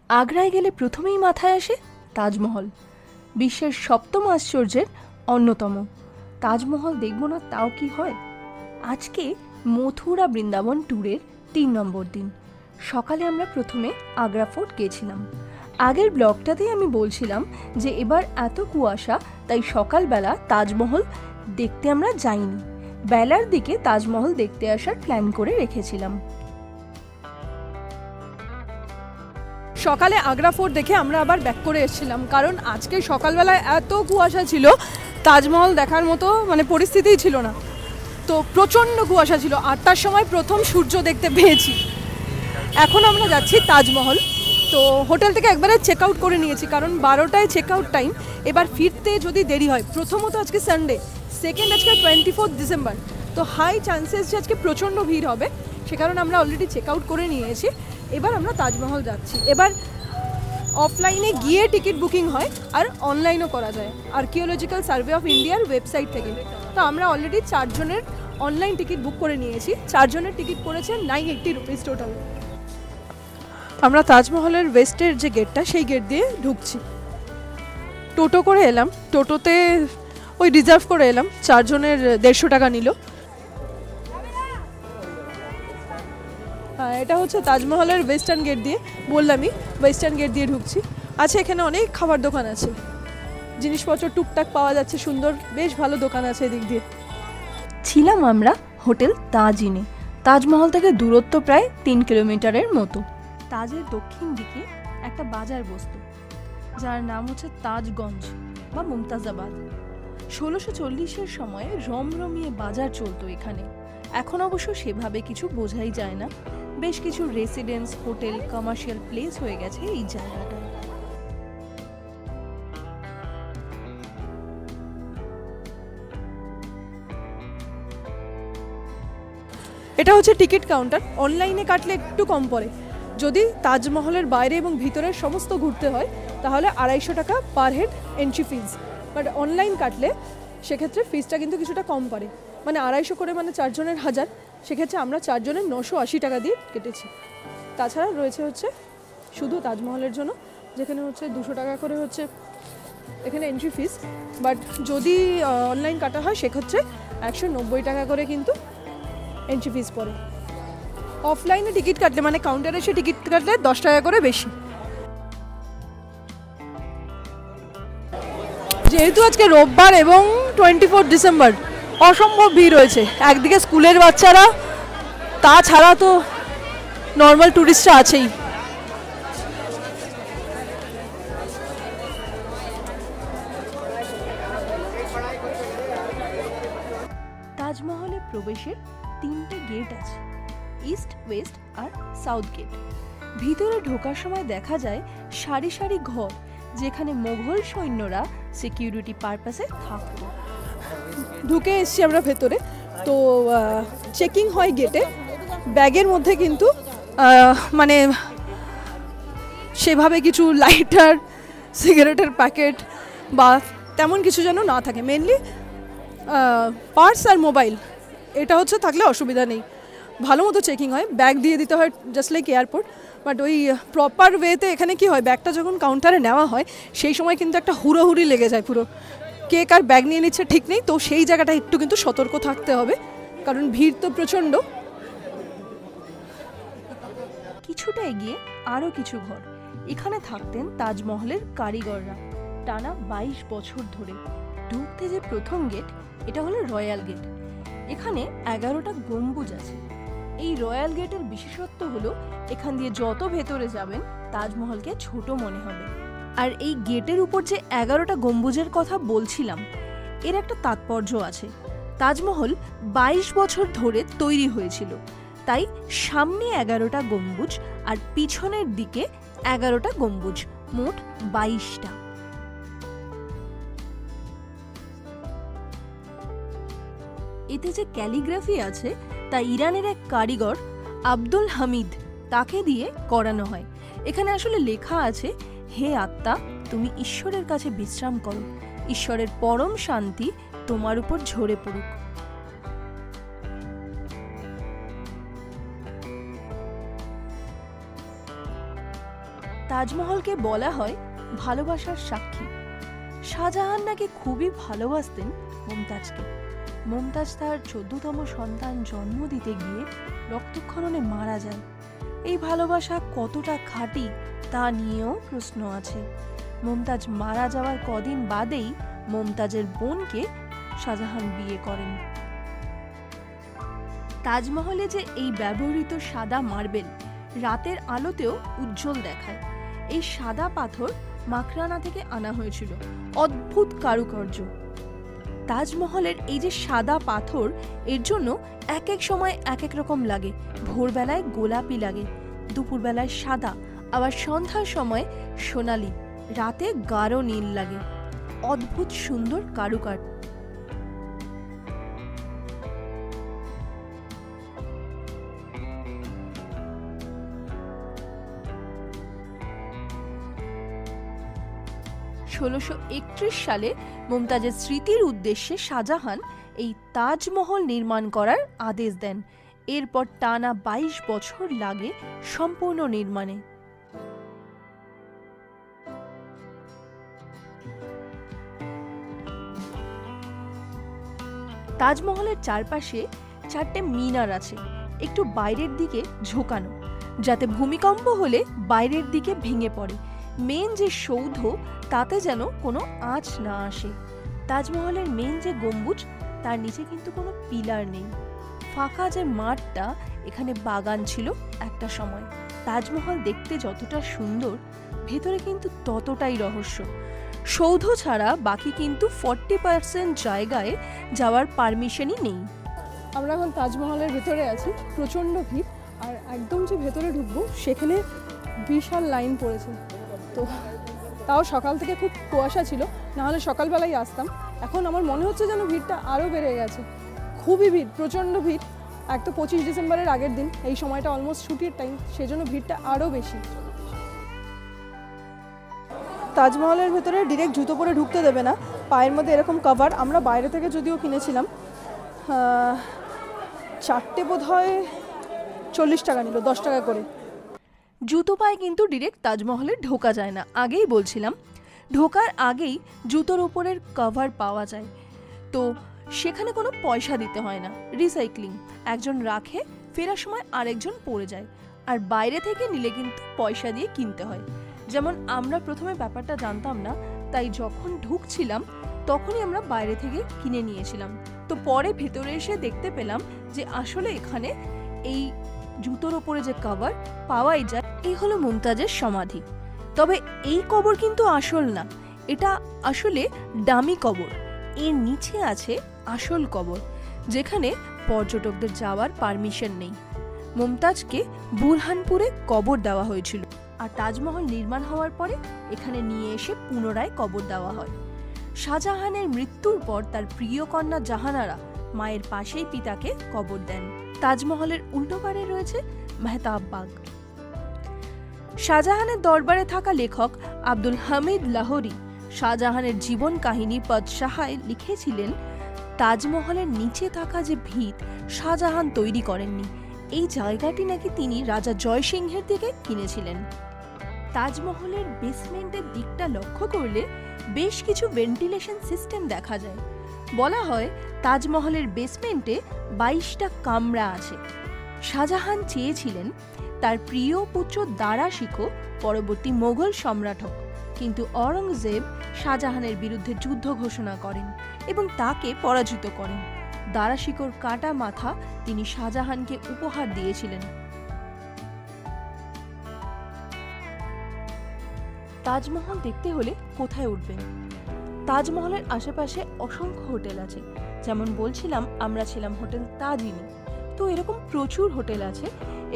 আগ্রায় গেলে প্রথমেই মাথায় আসে তাজমহল, বিশ্বের 7ম আশ্চর্যের অন্যতম। তাজমহল দেখব না তাও কি হয়? আজকে মথুরা বৃন্দাবন ট্যুরের 3 নম্বর দিন। সকালে আমরা প্রথমে আগ্রা ফোর্ট গেছিলাম। আগের ব্লগটাতেই আমি বলছিলাম যে এবার এত কুয়াশা, তাই সকালবেলা তাজমহল দেখতে আমরা যাইনি, বেলার দিকে তাজমহল দেখতে আসার প্ল্যান করে রেখেছিলাম। সকালে আগ্রা ফোর্ট দেখে আমরা আবার ব্যাক করে এসেছিলাম, কারণ আজকে সকালবেলায় এত কুয়াশা ছিল, তাজমহল দেখার মতো পরিস্থিতিই ছিল না। তো প্রচণ্ড কুয়াশা ছিল। 8টার সময় প্রথম সূর্য দেখতে পেয়েছি। এখন আমরা যাচ্ছি তাজমহল। তো হোটেল থেকে একবারে চেক আউট করে নিয়েছি, কারণ 12টায় চেক আউট টাইম। এবার ফিরতে যদি দেরি হয়, প্রথমত আজকে সানডে, সেকেন্ড আজকে 24 ডিসেম্বর, তো হাই চান্সেস যে আজকে প্রচণ্ড ভিড় হবে, সে কারণে আমরা অলরেডি চেক আউট করে নিয়েছি। এবার আমরা তাজমহল যাচ্ছি। এবার অফলাইনে গিয়ে টিকিট বুকিং হয় আর অনলাইনও করা যায় আর্কিওলজিক্যাল সার্ভে অফ ইন্ডিয়ার ওয়েবসাইট থেকে। তো আমরা অলরেডি 4 জনের অনলাইন টিকিট বুক করে নিয়েছি। 4 জনের টিকিট পড়েছে 980 রুপিস টোটাল। আমরা তাজমহলের ওয়েস্টের যে গেটটা, সেই গেট দিয়ে ঢুকছি। টোটো করে এলাম, টোটোতে ওই রিজার্ভ করে এলাম। 4 জনের 150 টাকা নিল। এটা হচ্ছে তাজমহলের ওয়েস্টার্ন গেট দিয়ে, বললামই ওয়েস্টার্ন গেট দিয়ে ঢুকছি। আছে এখানে অনেক খাবার দোকান আছে, জিনিসপত্র টুকটাক পাওয়া যাচ্ছে, সুন্দর বেশ ভালো দোকান আছে এদিক দিয়ে। ছিলাম আমরা হোটেল তাজ ইনে। তাজমহল থেকে দূরত্ব প্রায় 3 কিলোমিটারের মতো। তাজের দক্ষিণ দিকে একটা বাজার বসতো, যার নাম হচ্ছে তাজগঞ্জ বা মুমতাজাবাদ। 1640-এর সময়ে রমরমিয়ে বাজার চলতো এখানে। এখন অবশ্য সেভাবে কিছু বোঝাই যায় না। বেশ কিছু রেসিডেন্স, হোটেল, কমার্শিয়াল প্লেস হয়ে গেছে এই জায়গাটা। এটা হচ্ছে টিকিট কাউন্টার। অনলাইনে কাটলে একটু কম পড়ে। যদি তাজমহলের বাইরে এবং ভিতরের সমস্ত ঘুরতে হয়, তাহলে 250 টাকা per head entry fees. But online কাটলে সেক্ষেত্রে ফিজটা কিন্তু কিছুটা কম পড়ে, 250 করে, 4 জনের 1000। সেক্ষেত্রে আমরা 4 জনের 980 টাকা দিয়ে কেটেছি। তাছাড়া রয়েছে হচ্ছে শুধু তাজমহলের জন্য, যেখানে হচ্ছে 200 টাকা করে হচ্ছে এখানে এন্ট্রি ফিজ। বাট যদি অনলাইন কাটা হয়, সেক্ষেত্রে 190 টাকা করে কিন্তু এন্ট্রি ফিজ পড়ে। অফলাইনে টিকিট কাটলে, কাউন্টারে এসে টিকিট কাটলে 10 টাকা করে বেশি। যেহেতু আজকে রোববার এবং 24 ডিসেম্বর, অসম্ভব ভিড় রয়েছে। একদিকে স্কুলের বাচ্চারা, তাছাড়া তো নর্মাল ট্যুরিস্টরা আছেই। তাজমহলে প্রবেশের 3টে গেট আছে, ইস্ট, ওয়েস্ট আর সাউথ গেট। ভিতরে ঢোকার সময় দেখা যায় সারি সারি ঘর, যেখানে মোগল সৈন্যরা সিকিউরিটি পারপাসে থাকত। ঢুকে এসছি আমরা ভেতরে। তো চেকিং হয় গেটে। ব্যাগের মধ্যে কিন্তু সেভাবে কিছু লাইটার, সিগারেটের প্যাকেট বা তেমন কিছু যেন না থাকে। মেনলি পার্স আর মোবাইল, এটা হচ্ছে থাকলে অসুবিধা নেই। ভালো মতো চেকিং হয়, ব্যাগ দিয়ে দিতে হয় জাস্ট লাইক এয়ারপোর্ট। বাট ওই প্রপার ওয়েতে এখানে কি হয়, ব্যাগটা যখন কাউন্টারে নেওয়া হয়, সেই সময় কিন্তু একটা হুড়োহুড়ি লেগে যায়। পুরো কে কার ব্যাগ নিয়ে নিচ্ছে ঠিক নেই। তো সেই জায়গাটা একটু কিন্তু সতর্ক থাকতে হবে, কারণ ভিড় তো প্রচণ্ড। কিছুটা এগিয়ে আরও কিছু ঘর। এখানে থাকতেন তাজমহলের কারিগররা টানা 22 বছর ধরে। ঢুকতে যে প্রথম গেট, এটা হলো রয়্যাল গেট। এখানে 11টা গম্বুজ আছে। এই রয়্যাল গেটের বিশেষত্ব হলো, এখান দিয়ে যত ভেতরে যাবেন তাজমহলকে ছোট মনে হবে। আর এই গেটের উপর যে 11টা গম্বুজের কথা বলছিলাম, এর একটা তাৎপর্য আছে। তাজমহল 22 বছর ধরে তৈরি হয়েছিল, তাই সামনে 11টা গম্বুজ আর পিছনের দিকে 11টা গম্বুজ, মোট 22টা। এতে যে ক্যালিগ্রাফি আছে, তা ইরানের এক কারিগর আব্দুল হামিদ, তাকে দিয়ে করানো হয়। এখানে আসলে লেখা আছে, হে আত্মা, তুমি ঈশ্বরের কাছে বিশ্রাম করো, ঈশ্বরের পরম শান্তি তোমার উপর ঝরে পড়ুক। তাজমহলকে বলা হয় ভালোবাসার সাক্ষী। শাহজাহান নাকি খুবই ভালোবাসতেন মমতাজকে। মমতাজ তার 14তম সন্তান জন্ম দিতে গিয়ে রক্তক্ষরণে মারা যায়। এই ভালোবাসা কতটা খাঁটি তা নিয়েও প্রশ্ন আছে। মমতাজ মারা যাওয়ার কদিন বাদেই মমতাজের বোনকে শাহজাহান বিয়ে করেন। তাজমহলে যে এই ব্যবহৃত সাদা মার্বেল রাতের আলোতেও উজ্জ্বল দেখায়। এই সাদা পাথর মাকরানা থেকে আনা হয়েছিল, অদ্ভুত কারুকার্য। তাজমহলের এই যে সাদা পাথর, এর জন্য এক এক সময় এক এক রকম লাগে। ভোরবেলায় গোলাপি লাগে, দুপুরবেলায় সাদা, আবার সন্ধ্যার সময় সোনালি, রাতে গাঢ় নীল লাগে। অদ্ভুত সুন্দর কারুকার্য। সালে মমতাজের স্মৃতির উদ্দেশ্যে শাহজাহান এই তাজমহল নির্মাণ করার আদেশ দেন। এরপর টানা 22 বছর লাগে সম্পূর্ণ নির্মাণে। তাজমহলের চারপাশে 4টে মিনার আছে, একটু বাইরের দিকে ঝোঁকানো, যাতে ভূমিকম্প হলে বাইরের দিকে ভেঙে পড়ে। মেন যে সৌধ, তাতে যেন কোনো আঁচ না আসে। তাজমহলের মেন যে গম্বুজ, তার নিচে কিন্তু কোনো পিলার নেই। ফাঁকা যে মাঠটা, এখানে বাগান ছিল একটা সময়। তাজমহল দেখতে যতটা সুন্দর, ভেতরে কিন্তু ততটাই রহস্য। সৌধ ছাড়া বাকি কিন্তু 40% জায়গায় যাওয়ার পারমিশনই নেই। আমরা এখন তাজমহলের ভেতরে আছি, প্রচণ্ড ভিড়, আর একদম যে ভেতরে ঢুকবো সেখানে বিশাল লাইন পড়েছে। তো তাও সকাল থেকে খুব কুয়াশা ছিল, নাহলে সকালবেলাই আসতাম। এখন আমার মনে হচ্ছে যেন ভিড়টা আরও বেড়ে গেছে। খুবই ভিড়, প্রচণ্ড ভিড়। এক তো 25 ডিসেম্বরের আগের দিন, এই সময়টা অলমোস্ট ছুটির টাইম, সেজন্য ভিড়টা আরও বেশি। তাজমহলের ভেতরে ডিরেক্ট জুতো পরে ঢুকতে দেবে না, পায়ের মধ্যে এরকম কভার। আমরা বাইরে থেকে যদিও কিনেছিলাম, 4টে বোধহয় 40 টাকা নিল, 10 টাকা করে। জুতো পায়ে কিন্তু ডিরেক্ট তাজমহলে ঢোকা যায় না। আগেই বলছিলাম, ঢোকার আগেই জুতোর উপরের কভার পাওয়া যায়, তো সেখানে কোনো পয়সা দিতে হয় না। রিসাইক্লিং, একজন রাখে, ফেরার সময় আরেকজন পড়ে যায়। আর বাইরে থেকে নিলে কিন্তু পয়সা দিয়ে কিনতে হয়। যেমন আমরা প্রথমে ব্যাপারটা জানতাম না, তাই যখন ঢুকছিলাম তখনই আমরা বাইরে থেকে কিনে নিয়েছিলাম। তো পরে ভেতরে এসে দেখতে পেলাম যে আসলে এখানে এই জুতোর ওপরে যে কভার পাওয়াই যায়। এই হলো মুমতাজের সমাধি। তবে এই কবর কিন্তু আসল না, এটা আসলে ডামি কবর। এর নিচে আছে আসল কবর, যেখানে পর্যটকদের যাওয়ার পারমিশন নেই। মুমতাজকে বুরহানপুরে কবর দেওয়া হয়েছিল, আর তাজমহল নির্মাণ হওয়ার পরে এখানে নিয়ে এসে পুনরায় কবর দেওয়া হয়। শাহজাহানের মৃত্যুর পর তার প্রিয় কন্যা জাহানারা মায়ের পাশেই পিতাকে কবর দেন। তাজমহলের উল্টো পারে রয়েছে মেহতাব বাগ। শাহজাহানের দরবারে থাকা লেখক আব্দুল হামিদ লাহোরি শাহজাহানের জীবন কাহিনী পদশাহায় লিখেছিলেন, তাজমহলের নিচে থাকা যে ভিত শাহজাহান তৈরি করেননি, এই জায়গাটি নাকি তিনি রাজা জয়সিংহের থেকে কিনেছিলেন। তাজমহলের বেসমেন্টের দিকটা লক্ষ্য করলে বেশ কিছু ভেন্টিলেশন সিস্টেম দেখা যায়। বলা হয় তাজমহলের বেসমেন্টে 22টা কামরা আছে। শাহজাহান চেয়েছিলেন তার প্রিয় পুত্র দারা শিখো পরবর্তী মোগল সম্রাট হোক, কিন্তু অরঙ্গজেব শাহজাহানের বিরুদ্ধে যুদ্ধ ঘোষণা করেন এবং তাকে পরাজিত করেন। দারা শিখোর কাটা মাথা তিনি শাহজাহানকে উপহার দিয়েছিলেন। তাজমহল দেখতে হলে কোথায় উঠবেন? তাজমহলের আশেপাশে অসংখ্য হোটেল আছে। যেমন বলছিলাম, আমরা ছিলাম হোটেল তাজিনি। তো এরকম প্রচুর হোটেল আছে,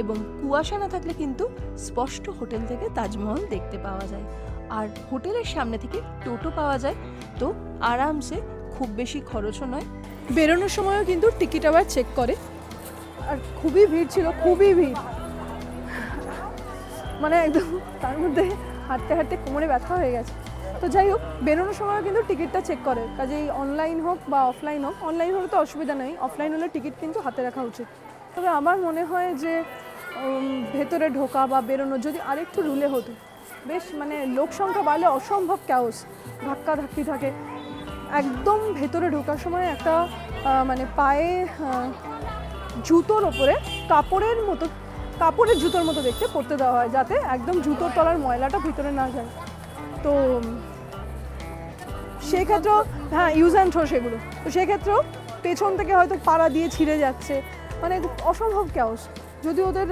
এবং কুয়াশা না থাকলে কিন্তু স্পষ্ট হোটেল থেকে তাজমহল দেখতে পাওয়া যায়। আর হোটেলের সামনে থেকে টোটো পাওয়া যায়, তো আরামসে, খুব বেশি খরচও নয়। বেরোনোর সময়ও কিন্তু টিকিট আবার চেক করে। আর খুবই ভিড় ছিল, খুবই ভিড়, মানে একদম তার মধ্যে হাঁটতে হাঁটতে কোমরে ব্যথা হয়ে গেছে। তো যাই হোক, বেরোনোর সময়ও কিন্তু টিকিটটা চেক করে, কাজেই অনলাইন হোক বা অফলাইন হোক। অনলাইন হলে তো অসুবিধা নেই, অফলাইন হলে টিকিট কিন্তু হাতে রাখা উচিত। তবে আমার মনে হয় যে ভেতরে ঢোকা বা বেরোনো যদি আরেকটু রুলে হতো, বেশ মানে লোক সংখ্যা বাড়লে অসম্ভব ক্যাওস, ধাক্কাধাক্কি থাকে। একদম ভেতরে ঢোকার সময় একটা মানে পায়ে জুতোর ওপরে কাপড়ের জুতোর মতো দেখতে পরতে দেওয়া হয়, যাতে একদম জুতোর তলার ময়লাটা ভিতরে না যায়। তো সেক্ষেত্রেও হ্যাঁ, ইউজ অ্যান্ড থ্রো সেগুলো, তো সেক্ষেত্রেও পেছন থেকে হয়তো পাড়া দিয়ে ছিঁড়ে যাচ্ছে, মানে অসম্ভব ক্যাওস। যদি ওদের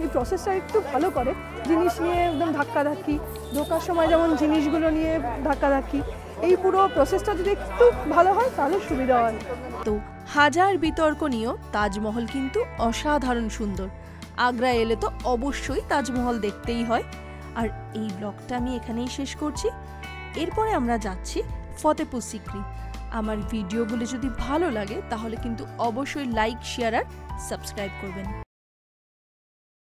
এই প্রসেসটা একটু ভালো করে, জিনিস নিয়ে একদম ধাক্কাধাক্কি, ঢোকার সময় যেমন জিনিসগুলো নিয়ে ধাক্কাধাক্কি, এই পুরো প্রসেসটা যদি একটু ভালো হয় তাহলে সুবিধা হয়। তো হাজার বিতর্ক নিয়েও তাজমহল কিন্তু অসাধারণ সুন্দর। আগ্রা এলে তো অবশ্যই তাজমহল দেখতেই হয়। আর এই ব্লগটা আমি এখানেই শেষ করছি। এরপরে আমরা যাচ্ছি ফতেপুর সিক্রি। আমার ভিডিওগুলো যদি ভালো লাগে তাহলে কিন্তু অবশ্যই লাইক, শেয়ার আর সাবস্ক্রাইব করবেন।